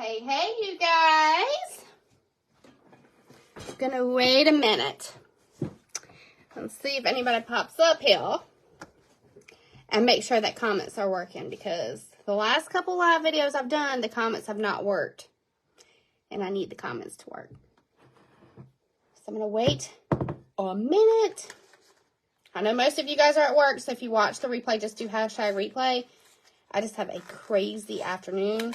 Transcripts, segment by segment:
Hey, you guys. I'm gonna wait a minute and see if anybody pops up here and make sure that comments are working, because the last couple live videos I've done, the comments have not worked, and I need the comments to work. So I'm gonna wait a minute. I know most of you guys are at work, so if you watch the replay, just do #replay. I just have a crazy afternoon,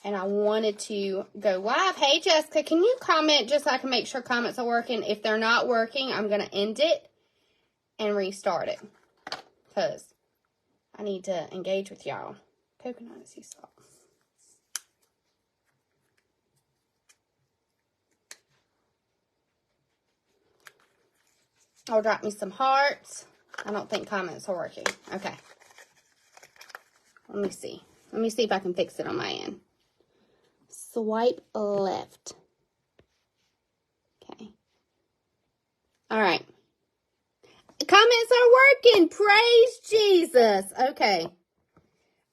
and I wanted to go live. Hey, Jessica, can you comment just so I can make sure comments are working? If they're not working, I'm going to end it and restart it, because I need to engage with y'all. Coconut and sea salt. I'll drop me some hearts. I don't think comments are working. Okay. Let me see. Let me see if I can fix it on my end. Swipe left. Okay. All right. The comments are working. Praise Jesus. Okay.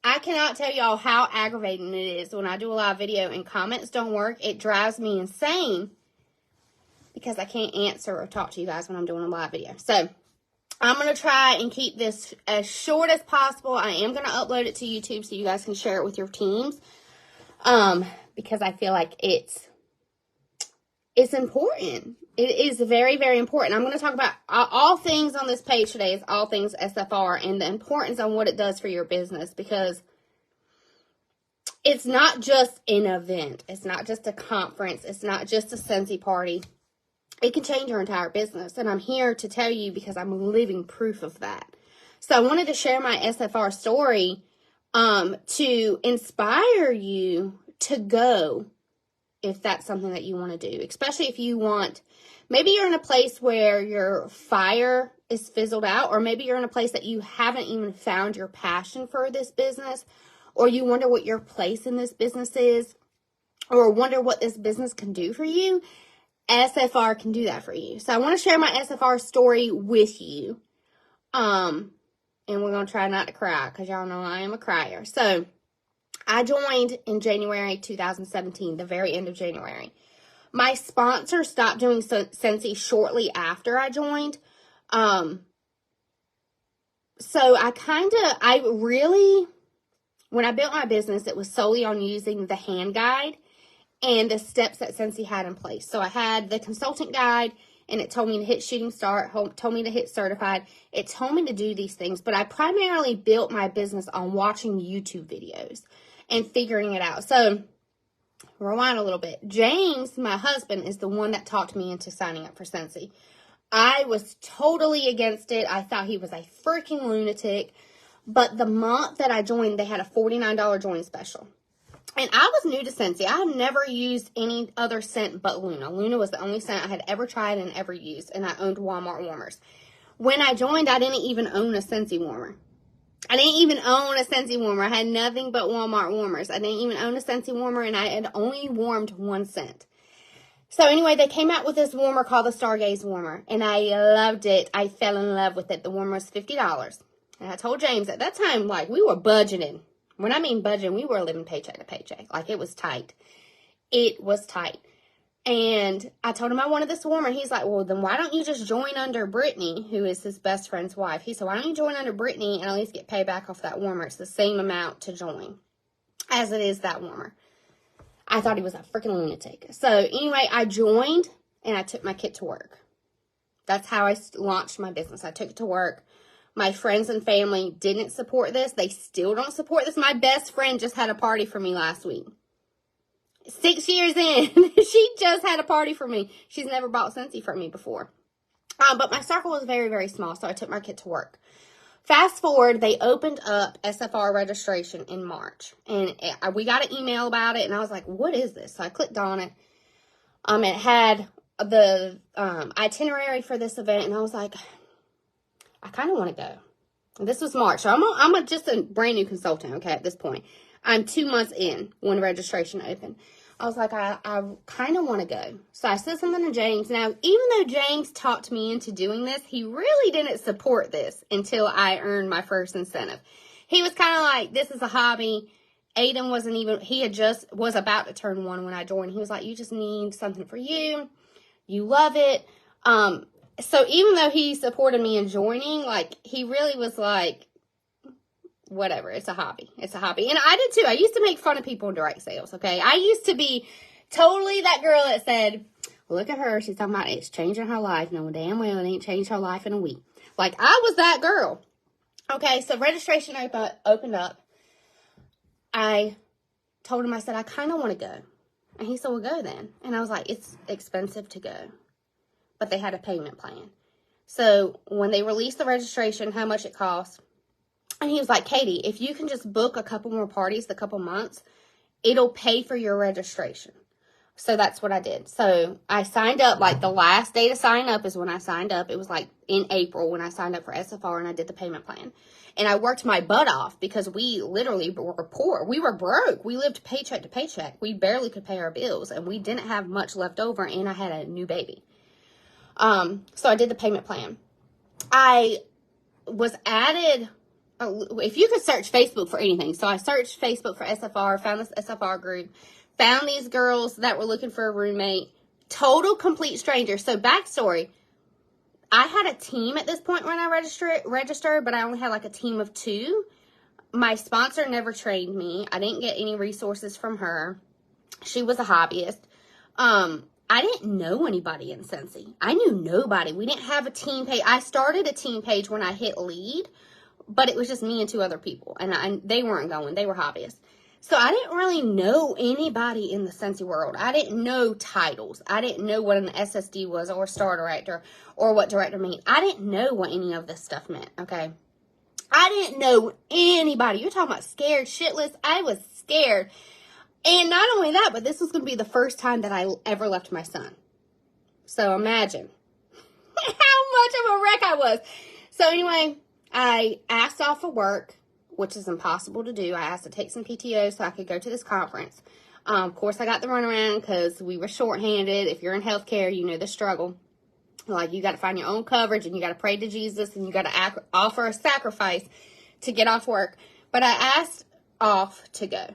I cannot tell y'all how aggravating it is when I do a live video and comments don't work. It drives me insane because I can't answer or talk to you guys when I'm doing a live video. So I'm going to try and keep this as short as possible. I am going to upload it to YouTube so you guys can share it with your teams. Because I feel like it's important. It is very, very important. I'm going to talk about all things on this page today is all things SFR and the importance on what it does for your business, because it's not just an event. It's not just a conference. It's not just a Scentsy party. It can change your entire business, and I'm here to tell you because I'm living proof of that. So I wanted to share my SFR story to inspire you to go if that's something that you want to do, especially if you want, maybe you're in a place where your fire is fizzled out, or maybe you're in a place that you haven't even found your passion for this business, or you wonder what your place in this business is, or wonder what this business can do for you. SFR can do that for you. So I want to share my SFR story with you. And we're going to try not to cry, because y'all know I am a crier. So I joined in January 2017, the very end of January. My sponsor stopped doing Scentsy shortly after I joined. So when I built my business, it was solely on using the hand guide and the steps that Scentsy had in place. So I had the consultant guide, and it told me to hit shooting start, told me to hit certified. It told me to do these things, but I primarily built my business on watching YouTube videos and figuring it out. So rewind a little bit. James, my husband, is the one that talked me into signing up for Scentsy. I was totally against it. I thought he was a freaking lunatic. But the month that I joined, they had a $49 join special. And I was new to Scentsy. I had never used any other scent but Luna. Luna was the only scent I had ever tried and ever used. And I owned Walmart warmers. When I joined, I didn't even own a Scentsy warmer. I didn't even own a Scentsy warmer. I had nothing but Walmart warmers. I didn't even own a Scentsy warmer, and I had only warmed one scent. So anyway, they came out with this warmer called the Stargaze warmer, and I loved it. I fell in love with it. The warmer was $50. And I told James at that time, like, we were budgeting. When I mean budgeting, we were living paycheck to paycheck. Like, it was tight. It was tight. And I told him I wanted this warmer. He's like, well, then why don't you just join under Brittany, who is his best friend's wife? He said, why don't you join under Brittany and at least get payback off that warmer? It's the same amount to join as it is that warmer. I thought he was a freaking lunatic. So anyway, I joined and I took my kit to work. That's how I launched my business. I took it to work. My friends and family didn't support this. They still don't support this. My best friend just had a party for me last week. 6 years in, she just had a party for me. She's never bought Scentsy from me before. But my circle was very, very small, so I took my kit to work. Fast forward, they opened up SFR registration in March. And we got an email about it, and I was like, what is this? So I clicked on it. It had the itinerary for this event, and I was like, I kind of want to go. And this was March, so I'm just a brand new consultant, okay, at this point. I'm 2 months in when registration opened. I was like, I kind of want to go. So I said something to James. Now, even though James talked me into doing this, he really didn't support this until I earned my first incentive. He was kind of like, this is a hobby. Aiden was about to turn 1 when I joined. He was like, you just need something for you. You love it. So even though he supported me in joining, like, he really was like, whatever, it's a hobby. It's a hobby. And I did too. I used to make fun of people in direct sales, okay? I used to be totally that girl that said, look at her. She's talking about it's changing her life. No, damn well it ain't changed her life in a week. Like, I was that girl. Okay, so registration opened up. I told him, I said, I kind of want to go. And he said, well, go then. And I was like, it's expensive to go. But they had a payment plan. So when they released the registration, how much it cost, and he was like, Katie, if you can just book a couple more parties, a couple months, it'll pay for your registration. So that's what I did. So I signed up, like the last day to sign up is when I signed up. It was like in April when I signed up for SFR and I did the payment plan. And I worked my butt off because we literally were poor. We were broke. We lived paycheck to paycheck. We barely could pay our bills and we didn't have much left over, and I had a new baby. So I did the payment plan. I was added, if you could search Facebook for anything. So I searched Facebook for SFR, found this SFR group, found these girls that were looking for a roommate, total complete strangers. So backstory, I had a team at this point when I registered, but I only had like a team of 2. My sponsor never trained me. I didn't get any resources from her. She was a hobbyist. I didn't know anybody in Cincy. I knew nobody. We didn't have a team page. I started a team page when I hit lead, but it was just me and 2 other people, and they weren't going. They were hobbyists. So I didn't really know anybody in the Cincy world. I didn't know titles. I didn't know what an SSD was or star director or what director meant. I didn't know what any of this stuff meant, okay? I didn't know anybody. You're talking about scared shitless. I was scared. And not only that, but this was going to be the first time that I ever left my son. So imagine how much of a wreck I was. So anyway, I asked off of work, which is impossible to do. I asked to take some PTO so I could go to this conference. Of course, I got the runaround because we were shorthanded. If you're in healthcare, you know the struggle. Like, you got to find your own coverage, and you got to pray to Jesus, and you got to offer a sacrifice to get off work. But I asked off to go.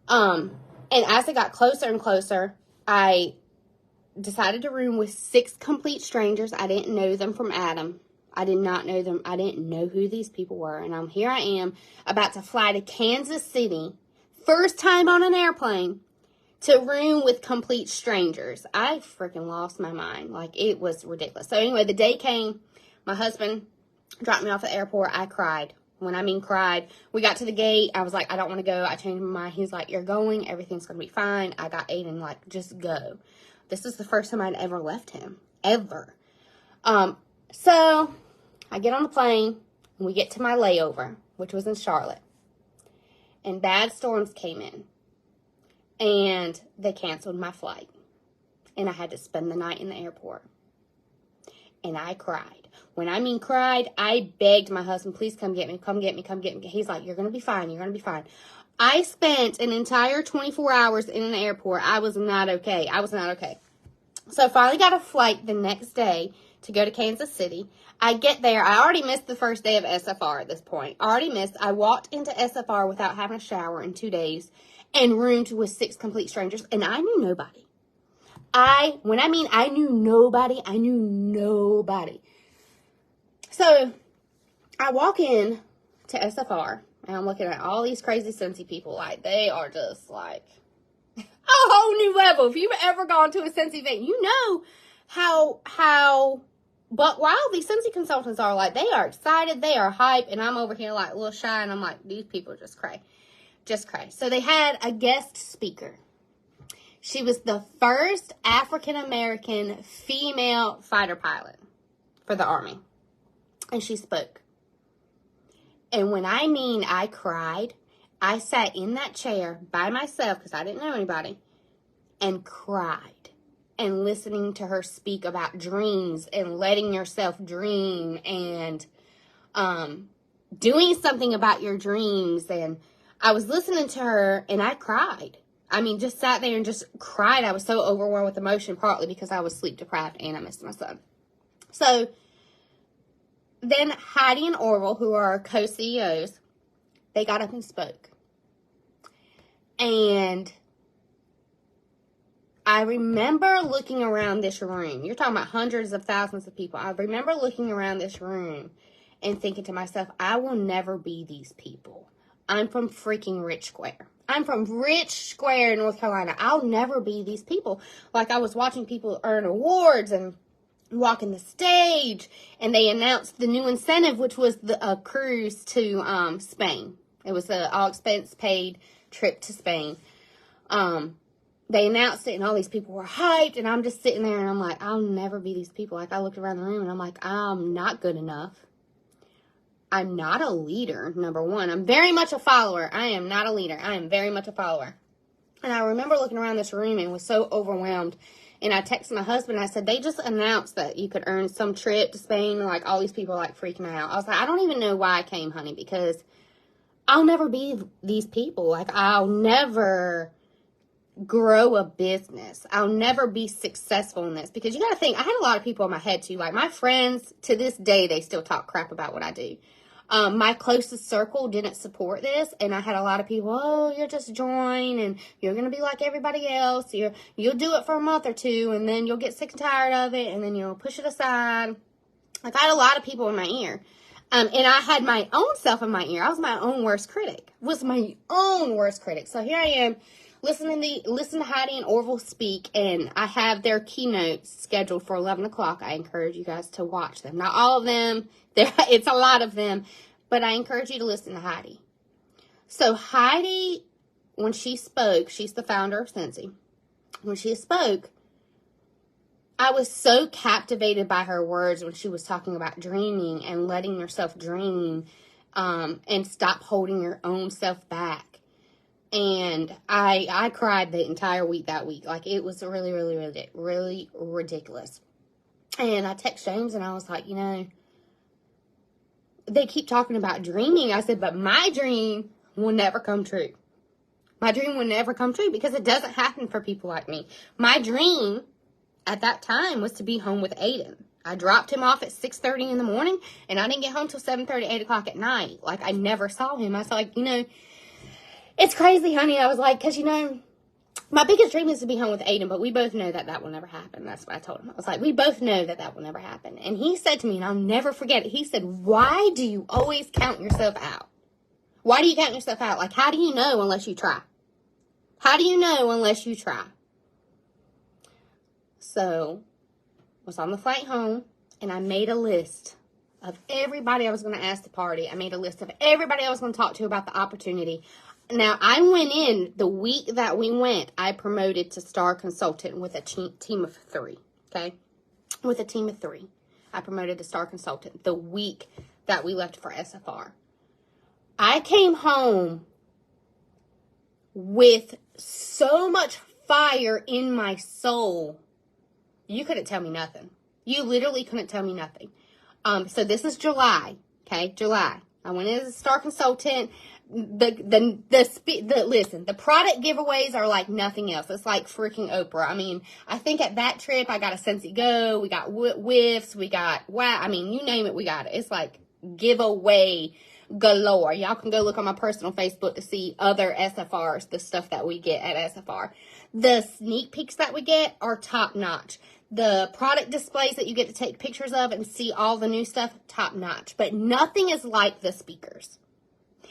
And as it got closer and closer, I decided to room with 6 complete strangers. I didn't know them from Adam. I did not know them. I didn't know who these people were. And here I am about to fly to Kansas City, first time on an airplane, to room with complete strangers. I freaking lost my mind. Like, it was ridiculous. So anyway, the day came. My husband dropped me off at the airport. I cried. When I mean cried, we got to the gate. I was like, I don't want to go. I changed my mind. He's like, you're going. Everything's going to be fine. I got Aiden, like, just go. This is the first time I'd ever left him. Ever. So I get on the plane, and we get to my layover, which was in Charlotte. And bad storms came in. And they canceled my flight. And I had to spend the night in the airport. And I cried. When I mean cried, I begged my husband, please come get me, come get me, come get me. He's like, you're going to be fine, you're going to be fine. I spent an entire 24 hours in the airport. I was not okay. I was not okay. So I finally got a flight the next day to go to Kansas City. I get there. I already missed the first day of SFR at this point. I walked into SFR without having a shower in 2 days and roomed with 6 complete strangers. And I knew nobody. I knew nobody, I knew nobody. So I walk in to SFR, and I'm looking at all these crazy Cincy people. Like, they are just like a whole new level. If you've ever gone to a Cincy event, you know how but wild these Cincy consultants are. Like, they are excited, they are hype, and I'm over here like a little shy, and I'm like, these people are just cray. Just cray. So they had a guest speaker. She was the first African-American female fighter pilot for the Army. And she spoke. And when I mean I cried, I sat in that chair by myself because I didn't know anybody and cried. And listening to her speak about dreams and letting yourself dream and doing something about your dreams. And I was listening to her and I cried. I mean, just sat there and just cried. I was so overwhelmed with emotion, partly because I was sleep deprived and I missed my son. So then Heidi and Orville, who are our co-CEOs, they got up and spoke. And I remember looking around this room. You're talking about hundreds of thousands of people. I remember looking around this room and thinking to myself, I will never be these people. I'm from freaking Rich Square. I'm from Rich Square, North Carolina. I'll never be these people. Like, I was watching people earn awards and walking the stage, and they announced the new incentive, which was a cruise to Spain. It was an all-expense-paid trip to Spain. They announced it, and all these people were hyped, and I'm just sitting there, and I'm like, I'll never be these people. Like, I looked around the room, and I'm like, I'm not good enough. I'm not a leader, number one. I'm very much a follower. I am not a leader. I am very much a follower. And I remember looking around this room and was so overwhelmed. And I texted my husband, and I said, they just announced that you could earn some trip to Spain. And, like, all these people are, like, freaking out. I was like, I don't even know why I came, honey, because I'll never be these people. Like, I'll never grow a business. I'll never be successful in this. Because you got to think, I had a lot of people in my head, too. Like, my friends, to this day, they still talk crap about what I do. My closest circle didn't support this, and I had a lot of people, oh, you're just join, and you're going to be like everybody else. You'll do it for a month or two, and then you'll get sick and tired of it, and then you'll push it aside. Like, I had a lot of people in my ear. And I had my own self in my ear. I was my own worst critic. So here I am, listening to Heidi and Orville speak, and I have their keynotes scheduled for 11 o'clock. I encourage you guys to watch them. Not all of them. It's a lot of them. But I encourage you to listen to Heidi. So Heidi, when she spoke, she's the founder of Scentsy. When she spoke, I was so captivated by her words when she was talking about dreaming and letting yourself dream, and stop holding your own self back. And I cried the entire week that week. Like, it was really, really, really, really ridiculous. And I texted James, and I was like, they keep talking about dreaming. I said, but my dream will never come true. My dream will never come true because it doesn't happen for people like me. My dream at that time was to be home with Aiden. I dropped him off at 6:30 in the morning, and I didn't get home till 7:30, 8 o'clock at night. Like, I never saw him. I was like, it's crazy, honey. I was like, because, my biggest dream is to be home with Aiden, but we both know that will never happen. That's what I told him. I was like, we both know that will never happen. And he said to me, and I'll never forget it, he said, why do you always count yourself out? Why do you count yourself out? Like, how do you know unless you try? How do you know unless you try? So, I was on the flight home, and I made a list of everybody I was going to ask to party. I made a list of everybody I was going to talk to about the opportunity. Now, I went in, the week that we went, I promoted to star consultant with a team of 3, okay? With a team of 3. I promoted to star consultant the week that we left for SFR. I came home with so much fire in my soul. You couldn't tell me nothing. You literally couldn't tell me nothing. So this is July, okay? July. I went in as a star consultant. Listen, the product giveaways are like nothing else. It's like freaking Oprah. I mean, I think at that trip, I got a Scentsy Go, we got whiffs, we got, wow, I mean, you name it, we got it. It's like giveaway galore. Y'all can go look on my personal Facebook to see other SFRs, the stuff that we get at SFR. The sneak peeks that we get are top notch. The product displays that you get to take pictures of and see all the new stuff, top notch. But nothing is like the speakers.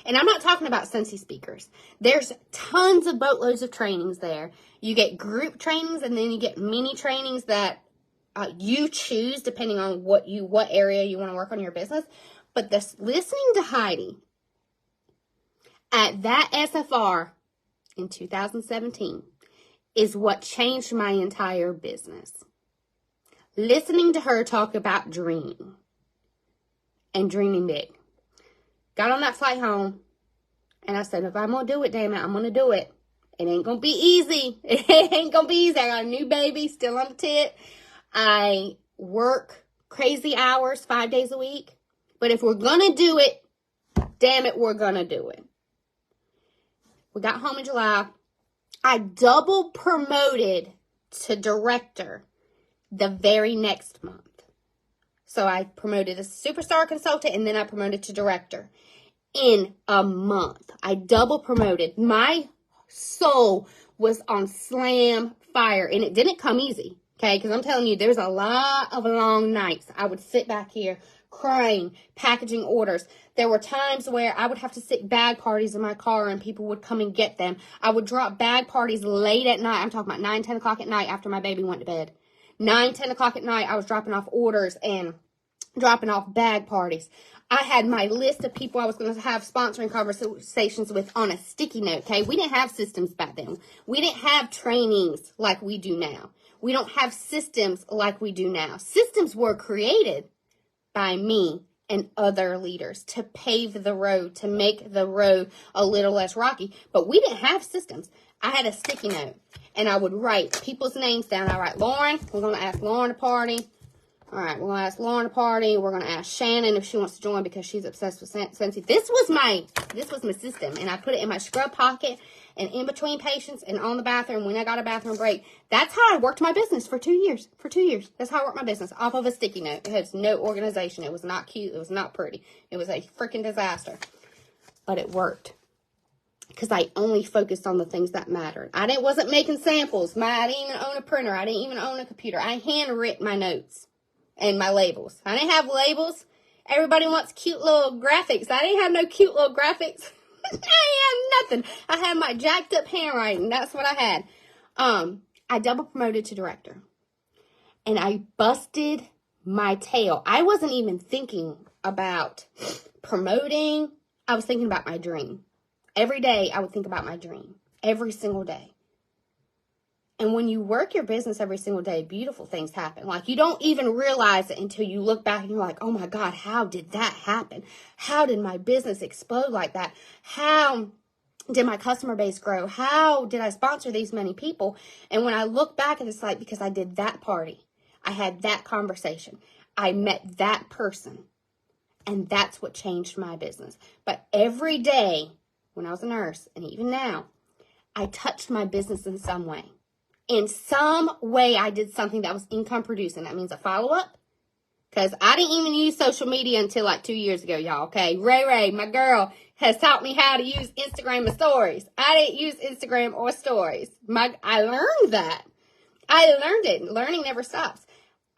And I'm not talking about Scentsy speakers. There's tons of boatloads of trainings there. You get group trainings, and then you get mini trainings that you choose depending on what area you want to work on your business. But listening to Heidi at that SFR in 2017 is what changed my entire business. Listening to her talk about dreaming and dreaming big. Got on that flight home, and I said, if I'm going to do it, damn it, I'm going to do it. It ain't going to be easy. It ain't going to be easy. I got a new baby still on the tit. I work crazy hours 5 days a week. But if we're going to do it, damn it, we're going to do it. We got home in July. I double promoted to director the very next month. So I promoted as superstar consultant, and then I promoted to director in a month. I double promoted. My soul was on slam fire, and it didn't come easy, okay? Because I'm telling you, there's a lot of long nights. I would sit back here crying, packaging orders. There were times where I would have to sit bag parties in my car and people would come and get them. I would drop bag parties late at night. I'm talking about 9, 10 o'clock at night after my baby went to bed. 9, 10 o'clock at night, I was dropping off orders and dropping off bag parties. I had my list of people I was going to have sponsoring conversations with on a sticky note, okay? We didn't have systems back then. We didn't have trainings like we do now. We don't have systems like we do now. Systems were created by me and other leaders to pave the road, to make the road a little less rocky. But we didn't have systems. I had a sticky note, and I would write people's names down. I write Lauren. We're going to ask Lauren to party. All right, we're going to ask Lauren to party. We're going to ask Shannon if she wants to join because she's obsessed with Scentsy. This was my system, and I put it in my scrub pocket and in between patients and on the bathroom when I got a bathroom break. That's how I worked my business for 2 years. For 2 years. That's how I worked my business, off of a sticky note. It has no organization. It was not cute. It was not pretty. It was a freaking disaster. But it worked because I only focused on the things that mattered. I wasn't making samples. I didn't even own a printer. I didn't even own a computer. I handwritten my notes and my labels. I didn't have labels. Everybody wants cute little graphics. I didn't have no cute little graphics. I didn't have nothing. I had my jacked up handwriting. That's what I had. I double promoted to director. And I busted my tail. I wasn't even thinking about promoting. I was thinking about my dream. Every day I would think about my dream. Every single day. And when you work your business every single day, beautiful things happen. Like, you don't even realize it until you look back and you're like, oh my God, how did that happen? How did my business explode like that? How did my customer base grow? How did I sponsor these many people? And when I look back, it's like, because I did that party. I had that conversation. I met that person. And that's what changed my business. But every day when I was a nurse, and even now, I touched my business in some way. In some way, I did something that was income producing. That means a follow-up. Because I didn't even use social media until like 2 years ago, y'all, okay? Ray, my girl, has taught me how to use Instagram and stories. I didn't use Instagram or stories. I learned that. I learned it. Learning never stops.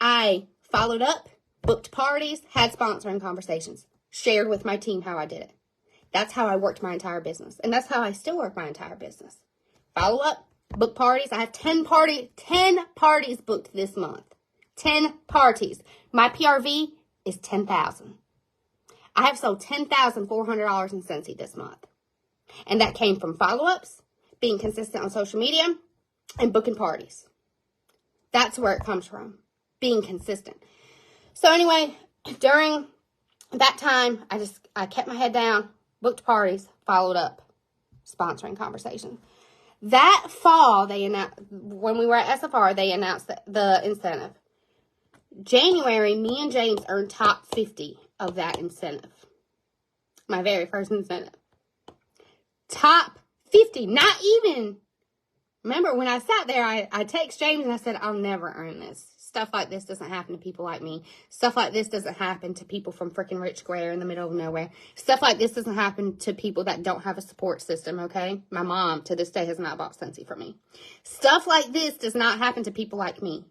I followed up, booked parties, had sponsoring conversations, shared with my team how I did it. That's how I worked my entire business. And that's how I still work my entire business. Follow up. Book parties. I have 10 parties booked this month. 10 parties. My PRV is $10,000. I have sold $10,400 in Scentsy this month. And that came from follow-ups, being consistent on social media, and booking parties. That's where it comes from. Being consistent. So anyway, during that time, I kept my head down, booked parties, followed up, sponsoring conversations. That fall, they announced, when we were at SFR, they announced the incentive. January, me and James earned top 50 of that incentive. My very first incentive. Top 50, not even. Remember, when I sat there, I text James and I said, I'll never earn this. Stuff like this doesn't happen to people like me. Stuff like this doesn't happen to people from freaking Rich Square in the middle of nowhere. Stuff like this doesn't happen to people that don't have a support system, okay? My mom, to this day, has not bought Scentsy for me. Stuff like this does not happen to people like me.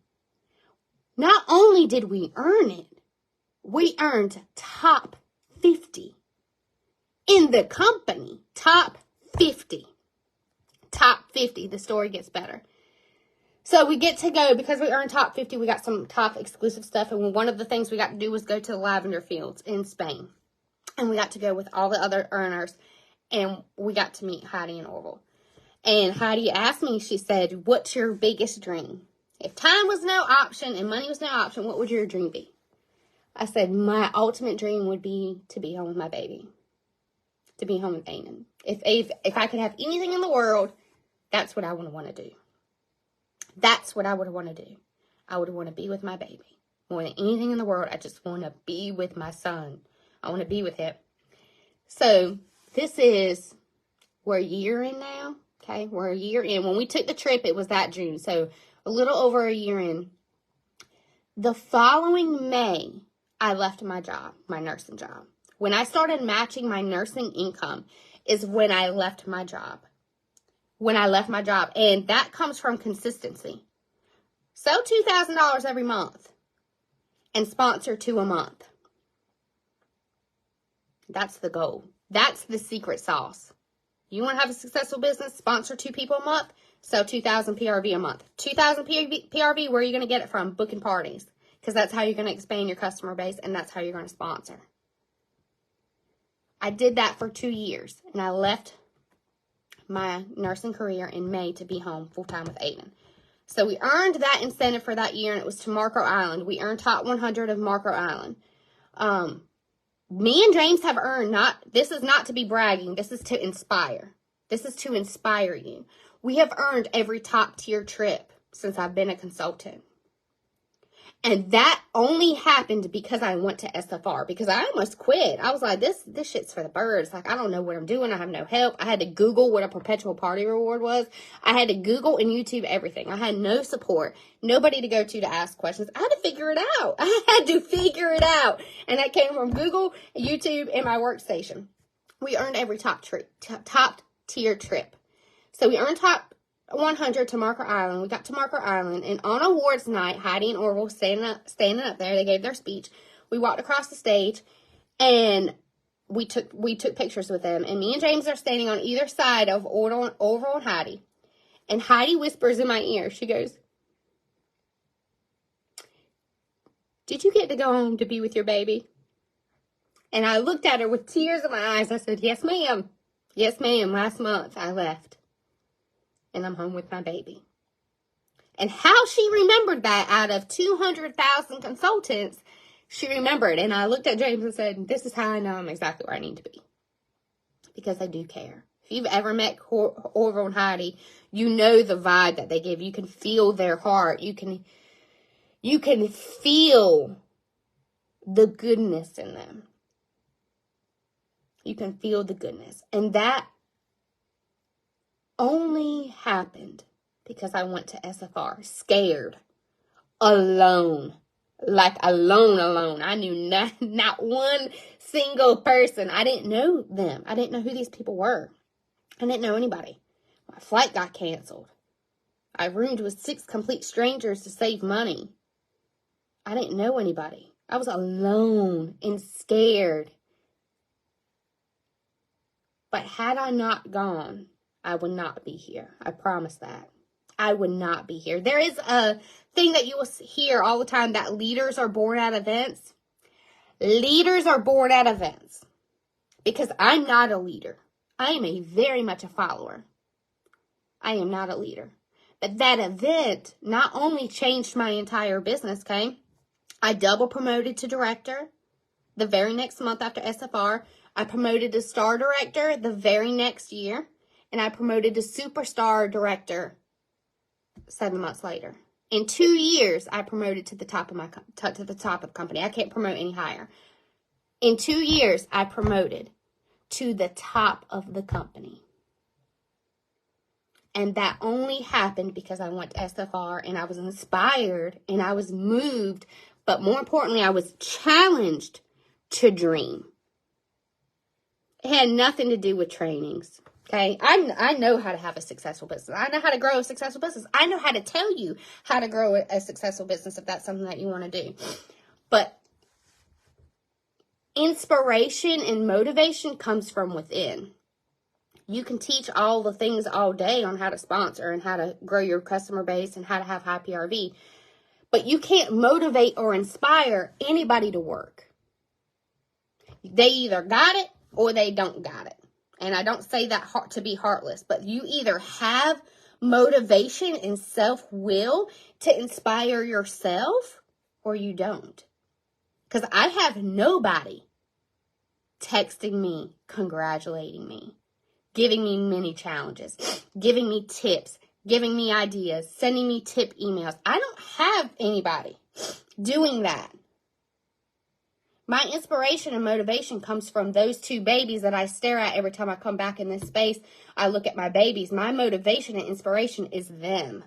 Not only did we earn it, we earned top 50 in the company. Top 50. Top 50. The story gets better. So we get to go, because we earned top 50, we got some top exclusive stuff. And one of the things we got to do was go to the lavender fields in Spain. And we got to go with all the other earners. And we got to meet Heidi and Orville. And Heidi asked me, she said, what's your biggest dream? If time was no option and money was no option, what would your dream be? I said, my ultimate dream would be to be home with my baby. To be home with Aiden. If I could have anything in the world, that's what I would want to do. That's what I would want to do. I would want to be with my baby. More than anything in the world, I just want to be with my son. I want to be with him. So, this is, we're a year in now. Okay, we're a year in. When we took the trip, it was that June. So, a little over a year in. The following May, I left my job, my nursing job. When I started matching my nursing income is when I left my job. when I left my job. And that comes from consistency. Sell $2,000 every month and sponsor 2 a month. That's the goal. That's the secret sauce. You want to have a successful business, sponsor 2 people a month, sell 2,000 PRV a month. 2,000 PRV, where are you going to get it from? Booking parties. Because that's how you're going to expand your customer base, and that's how you're going to sponsor. I did that for 2 years, and I left my nursing career in May to be home full-time with Aiden. So we earned that incentive for that year, and it was to Marco Island. We earned top 100 of Marco Island. Me and James have earned, this is not to be bragging, this is to inspire. This is to inspire you. We have earned every top tier trip since I've been a consultant. And that only happened because I went to SFR, because I almost quit. I was like, this shit's for the birds. Like, I don't know what I'm doing. I have no help. I had to Google what a perpetual party reward was. I had to Google and YouTube everything. I had no support, nobody to go to ask questions. I had to figure it out. And that came from Google, YouTube, and my workstation. We earned every top tier trip. So we earned top 100 to Marco Island. We got to Marco Island, and on awards night, Heidi and Orville standing up there, they gave their speech. We walked across the stage, and we took pictures with them. And me and James are standing on either side of Orville and Heidi. And Heidi whispers in my ear. She goes, "Did you get to go home to be with your baby?" And I looked at her with tears in my eyes. I said, "Yes, ma'am. Yes, ma'am. Last month I left. And I'm home with my baby." And how she remembered that out of 200,000 consultants, she remembered. And I looked at James and said, "This is how I know I'm exactly where I need to be." Because I do care. If you've ever met Orville and Heidi, you know the vibe that they give. You can feel their heart. You can feel the goodness in them. You can feel the goodness. And that only happened because I went to SFR, scared, alone, like alone. I knew not one single person. I didn't know them. I didn't know who these people were. I didn't know anybody. My flight got canceled. I roomed with 6 complete strangers to save money. I didn't know anybody. I was alone and scared. But had I not gone, I would not be here. I promise that. I would not be here. There is a thing that you will hear all the time, that leaders are born at events. Leaders are born at events. Because I'm not a leader. I am very much a follower. I am not a leader. But that event not only changed my entire business, okay? I double promoted to director the very next month after SFR. I promoted to star director the very next year. And I promoted to superstar director 7 months later. In 2 years, I promoted to the top of the company. I can't promote any higher. In 2 years, I promoted to the top of the company. And that only happened because I went to SFR and I was inspired and I was moved. But more importantly, I was challenged to dream. It had nothing to do with trainings. Okay, I know how to have a successful business. I know how to grow a successful business. I know how to tell you how to grow a successful business if that's something that you want to do. But inspiration and motivation comes from within. You can teach all the things all day on how to sponsor and how to grow your customer base and how to have high PRV. But you can't motivate or inspire anybody to work. They either got it or they don't got it. And I don't say that to be heartless, but you either have motivation and self-will to inspire yourself or you don't. Because I have nobody texting me, congratulating me, giving me many challenges, giving me tips, giving me ideas, sending me tip emails. I don't have anybody doing that. My inspiration and motivation comes from those 2 babies that I stare at every time I come back in this space. I look at my babies. My motivation and inspiration is them.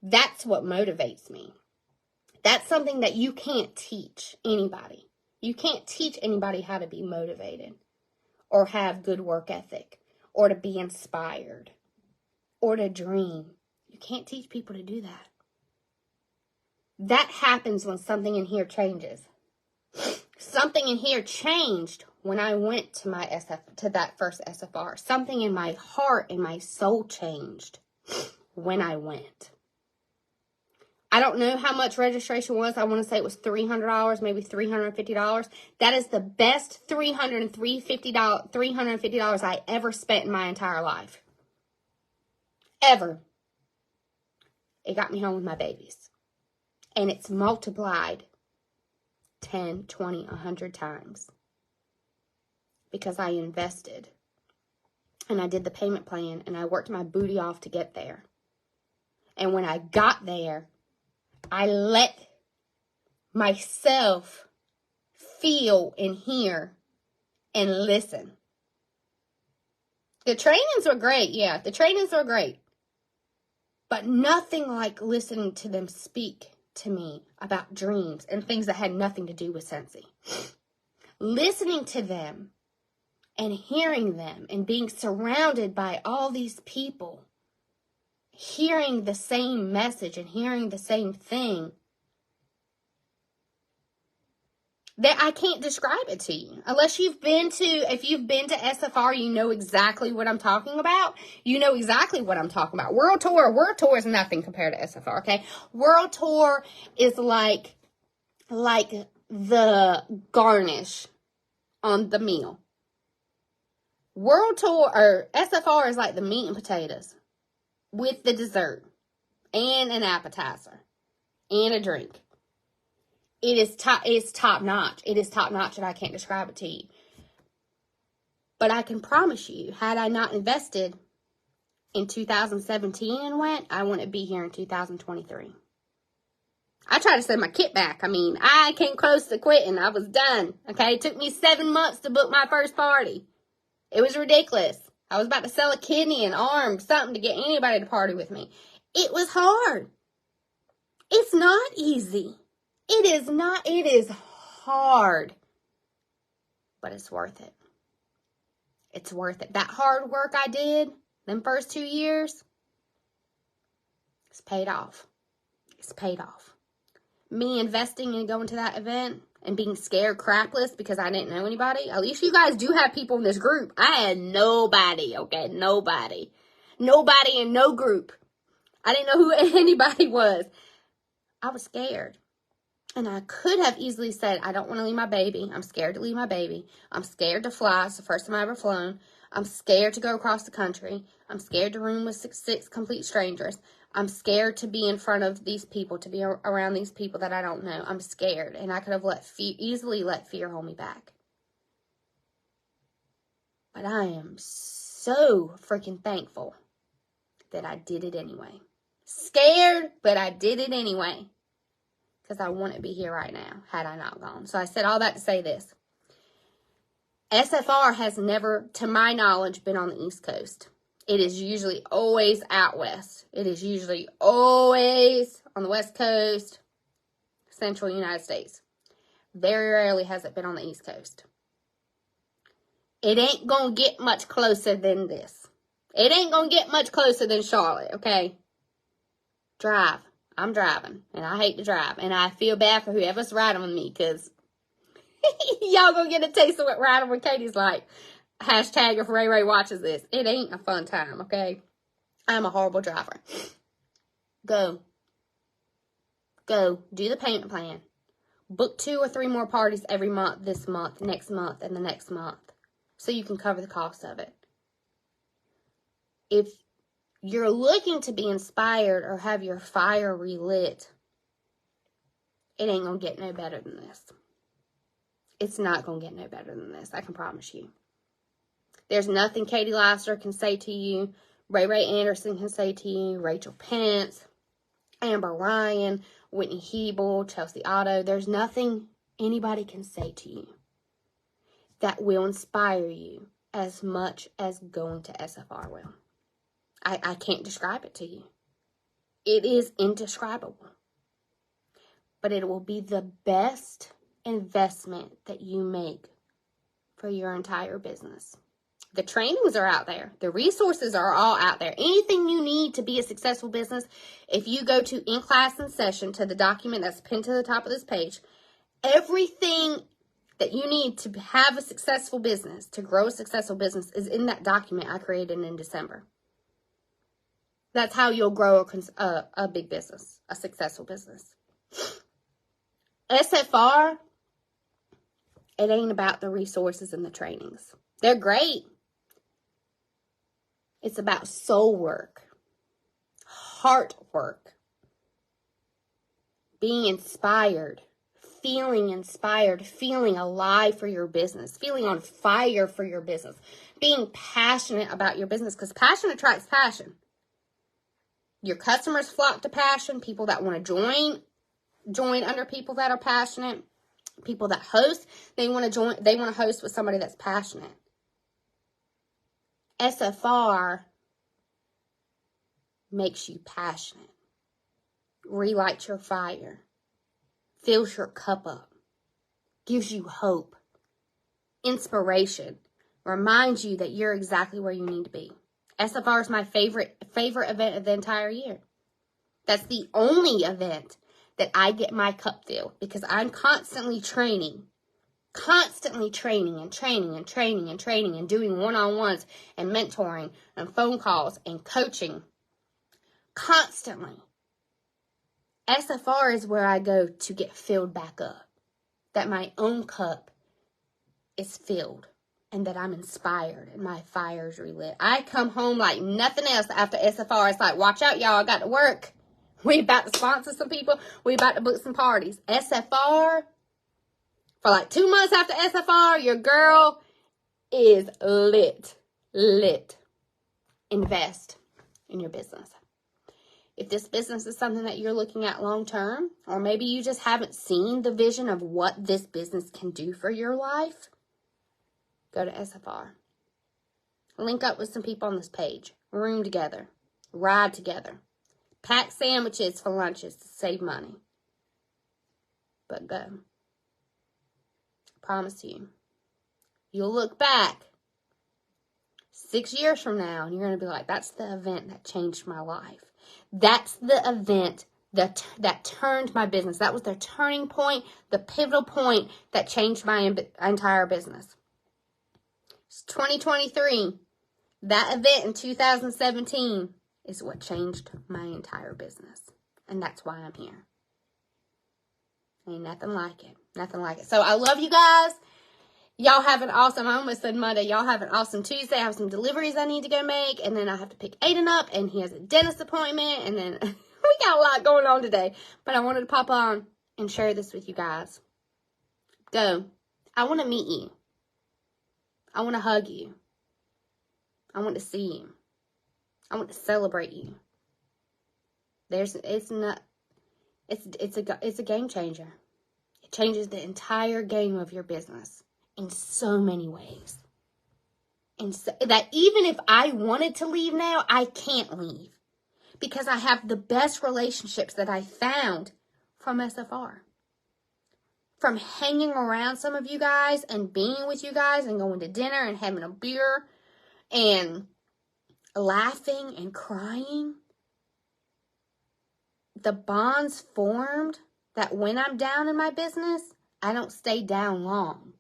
That's what motivates me. That's something that you can't teach anybody. You can't teach anybody how to be motivated or have good work ethic or to be inspired or to dream. You can't teach people to do that. That happens when something in here changes. Something in here changed when I went to that first SFR. Something in my heart and my soul changed when I went. I don't know how much registration was. I want to say it was $300, maybe $350. That is the best $350 I ever spent in my entire life. Ever. It got me home with my babies. And it's multiplied 10, 20, 100 times. Because I invested. And I did the payment plan. And I worked my booty off to get there. And when I got there, I let myself feel and hear and listen. The trainings were great. Yeah, the trainings were great. But nothing like listening to them speak to me about dreams and things that had nothing to do with Scentsy. Listening to them and hearing them and being surrounded by all these people, hearing the same message and hearing the same thing, that I can't describe it to you. Unless if you've been to SFR, you know exactly what I'm talking about. You know exactly what I'm talking about. World Tour is nothing compared to SFR, okay? World Tour is like the garnish on the meal. World Tour, or SFR, is like the meat and potatoes with the dessert and an appetizer and a drink. It's top notch. It is top notch, and I can't describe it to you. But I can promise you, had I not invested in 2017 and went, I wouldn't be here in 2023. I tried to send my kit back. I mean, I came close to quitting. I was done. Okay, it took me 7 months to book my first party. It was ridiculous. I was about to sell a kidney, an arm, something to get anybody to party with me. It was hard. It's not easy. It is not. It is hard. But it's worth it. It's worth it. That hard work I did, them first 2 years, it's paid off. It's paid off. Me investing and going to that event and being scared crapless because I didn't know anybody. At least you guys do have people in this group. I had nobody, okay? Nobody. Nobody in no group. I didn't know who anybody was. I was scared. And I could have easily said, I don't want to leave my baby. I'm scared to leave my baby. I'm scared to fly. It's the first time I've ever flown. I'm scared to go across the country. I'm scared to room with six complete strangers. I'm scared to be in front of these people, to be around these people that I don't know. I'm scared. And I could have easily let fear hold me back. But I am so freaking thankful that I did it anyway. Scared, but I did it anyway. Because I wouldn't be here right now had I not gone. So I said all that to say this. SFR has never, to my knowledge, been on the East Coast. It is usually always out west. It is usually always on the West Coast, Central United States. Very rarely has it been on the East Coast. It ain't going to get much closer than this. It ain't going to get much closer than Charlotte, okay? Drive. I'm driving, and I hate to drive, and I feel bad for whoever's riding with me, because y'all gonna get a taste of what riding with Katie's like. Hashtag if Ray Ray watches this. It ain't a fun time, okay? I'm a horrible driver. Go. Do the payment plan. Book 2 or 3 more parties every month, this month, next month, and the next month, so you can cover the cost of it. If you're looking to be inspired or have your fire relit, it ain't going to get no better than this. It's not going to get no better than this. I can promise you. There's nothing Katie Leister can say to you, Ray Ray Anderson can say to you, Rachel Pence, Amber Ryan, Whitney Hebel, Chelsea Otto. There's nothing anybody can say to you that will inspire you as much as going to SFR will. I can't describe it to you. It is indescribable. But it will be the best investment that you make for your entire business. The trainings are out there. The resources are all out there. Anything you need to be a successful business, if you go to In Class in Session, to the document that's pinned to the top of this page, everything that you need to have a successful business, to grow a successful business, is in that document I created in December. That's how you'll grow a big business, a successful business. SFR, it ain't about the resources and the trainings. They're great. It's about soul work, heart work, being inspired, feeling alive for your business, feeling on fire for your business, being passionate about your business, because passion attracts passion. Your customers flock to passion. People that want to join under people that are passionate. People that host, they want to host with somebody that's passionate. SFR makes you passionate, relights your fire, fills your cup up, gives you hope, inspiration, reminds you that you're exactly where you need to be. SFR is my favorite event of the entire year. That's the only event that I get my cup filled, because I'm constantly training and doing one-on-ones and mentoring and phone calls and coaching constantly. SFR is where I go to get filled back up, that my own cup is filled and that I'm inspired and my fire's relit. I come home like nothing else after SFR. It's like, watch out, y'all, I got to work. We about to sponsor some people. We about to book some parties. SFR, for like 2 months after SFR, your girl is lit. Invest in your business. If this business is something that you're looking at long term, or maybe you just haven't seen the vision of what this business can do for your life, go to SFR. Link up with some people on this page. Room together. Ride together. Pack sandwiches for lunches to save money. But go. I promise you. You'll look back 6 years from now and you're going to be like, that's the event that changed my life. That's the event that turned my business. That was the turning point, the pivotal point that changed my entire business. It's 2023. That event in 2017 is what changed my entire business. And that's why I'm here. Ain't nothing like it. Nothing like it. So I love you guys. Y'all have an awesome, I almost said Monday, y'all have an awesome Tuesday. I have some deliveries I need to go make, and then I have to pick Aiden up, and he has a dentist appointment, and then we got a lot going on today. But I wanted to pop on and share this with you guys. Go. I want to meet you. I want to hug you. I want to see you. I want to celebrate you. It's a game changer. It changes the entire game of your business in so many ways. And so that even if I wanted to leave now, I can't leave. Because I have the best relationships that I found from SFR. From hanging around some of you guys and being with you guys and going to dinner and having a beer and laughing and crying. The bonds formed that when I'm down in my business, I don't stay down long.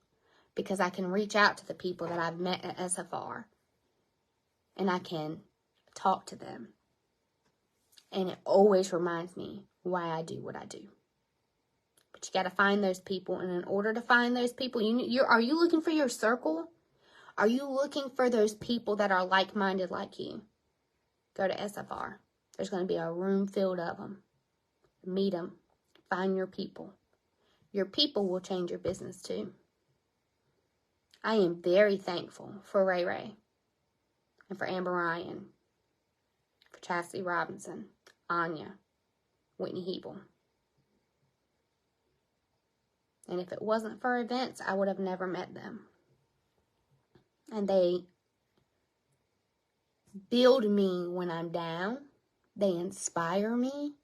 Because I can reach out to the people that I've met at SFR. And I can talk to them. And it always reminds me why I do what I do. But you got to find those people. And in order to find those people, are you looking for your circle? Are you looking for those people that are like-minded like you? Go to SFR. There's going to be a room filled of them. Meet them. Find your people. Your people will change your business too. I am very thankful for Ray Ray and for Amber Ryan, for Chastity Robinson, Anya, Whitney Hebel. And if it wasn't for events, I would have never met them. And they build me when I'm down. They inspire me.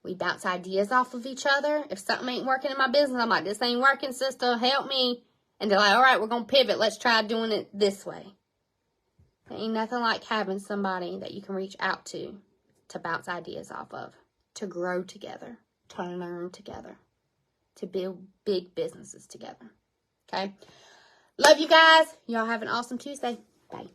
We bounce ideas off of each other. If something ain't working in my business, I'm like, this ain't working, sister, help me. And they're like, all right, we're going to pivot. Let's try doing it this way. There ain't nothing like having somebody that you can reach out to bounce ideas off of, to grow together, to learn together, to build big businesses together. Okay? Love you guys. Y'all have an awesome Tuesday. Bye.